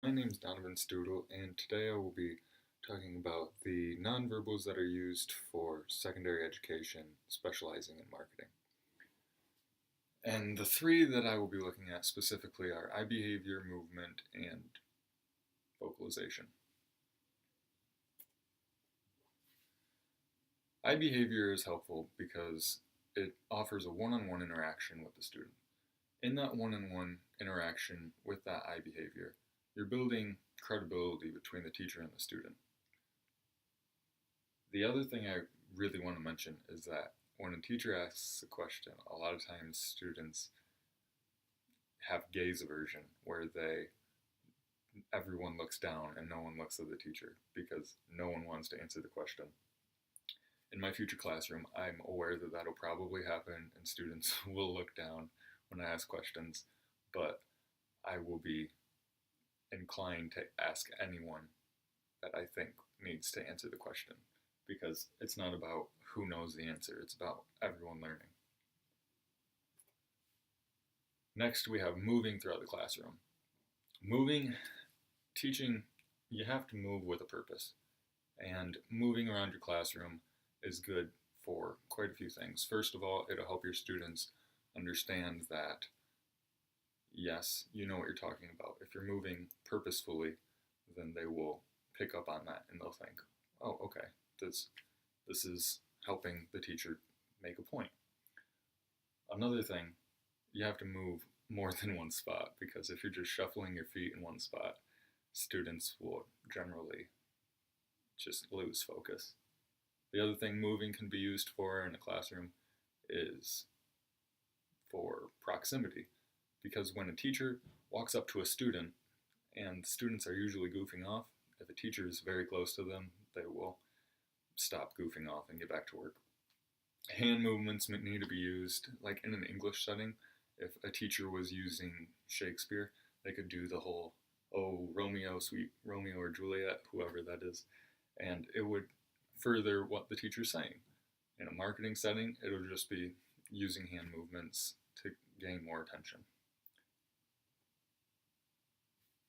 My name is Donovan and today I will be talking about the nonverbals that are used for secondary education, specializing in marketing. And the three that I will be looking at specifically are eye behavior, movement, and vocalization. Eye behavior is helpful because it offers a one-on-one interaction with the student. In that one-on-one interaction with that eye behavior, you're building credibility between the teacher and the student. The other thing I really want to mention is that when a teacher asks a question, a lot of times students have gaze aversion where everyone looks down and no one looks at the teacher because no one wants to answer the question. In my future classroom, I'm aware that that'll probably happen and students will look down when I ask questions, but I will be inclined to ask anyone that I think needs to answer the question because it's not about who knows the answer, it's about everyone learning. Next, we have moving throughout the classroom. Teaching, you have to move with a purpose, and moving around your classroom is good for quite a few things. First of all, it'll help your students understand that yes, you know what you're talking about. If you're moving purposefully, then they will pick up on that and they'll think, oh, okay, this is helping the teacher make a point. Another thing, you have to move more than one spot because if you're just shuffling your feet in one spot, students will generally just lose focus. The other thing moving can be used for in a classroom is for proximity, because when a teacher walks up to a student and students are usually goofing off, if a teacher is very close to them, they will stop goofing off and get back to work. Hand movements need to be used, like in an English setting. If a teacher was using Shakespeare, they could do the whole, oh, Romeo, sweet Romeo or Juliet, whoever that is, and it would further what the teacher's saying. In a marketing setting, it'll just be using hand movements to gain more attention.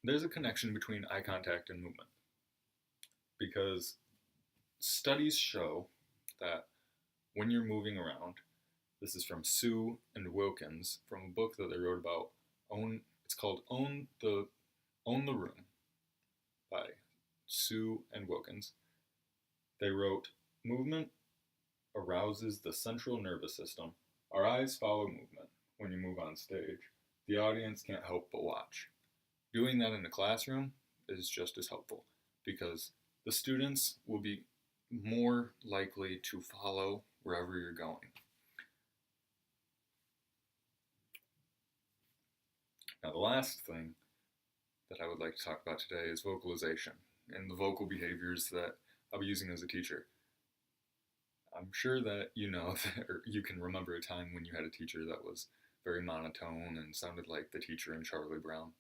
There's a connection between eye contact and movement because studies show that when you're moving around, this is from Sue and Wilkins from a book that they wrote about it's called Own the Room by Sue and Wilkins. They wrote, movement arouses the central nervous system. Our eyes follow movement. When you move on stage, the audience can't help but watch. Doing that in a classroom is just as helpful because the students will be more likely to follow wherever you're going. Now, the last thing that I would like to talk about today is vocalization and the vocal behaviors that I'll be using as a teacher. I'm sure that you know that, or you can remember a time when you had a teacher that was very monotone and sounded like the teacher in Charlie Brown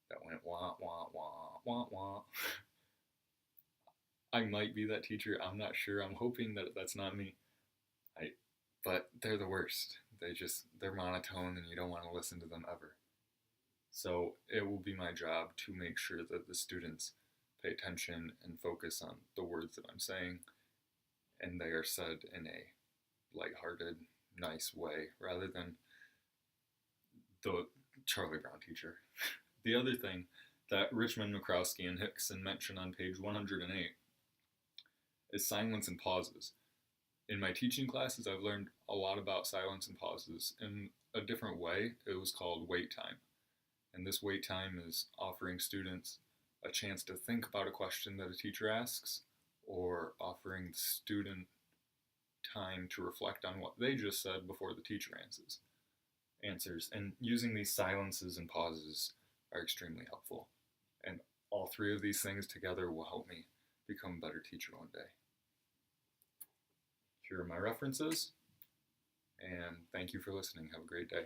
that went wah, wah, wah, wah, wah. I might be that teacher. I'm not sure. I'm hoping that that's not me. But they're the worst. They're monotone and you don't want to listen to them ever. So it will be my job to make sure that the students pay attention and focus on the words that I'm saying, and they are said in a lighthearted, nice way rather than the Charlie Brown teacher. The other thing that Richmond, Mikrowski, and Hickson mention on page 108 is silence and pauses. In my teaching classes, I've learned a lot about silence and pauses in a different way. It was called wait time. And this wait time is offering students a chance to think about a question that a teacher asks, or offering the student time to reflect on what they just said before the teacher answers. And using these silences and pauses are extremely helpful. And all three of these things together will help me become a better teacher one day. Here are my references, and thank you for listening. Have a great day.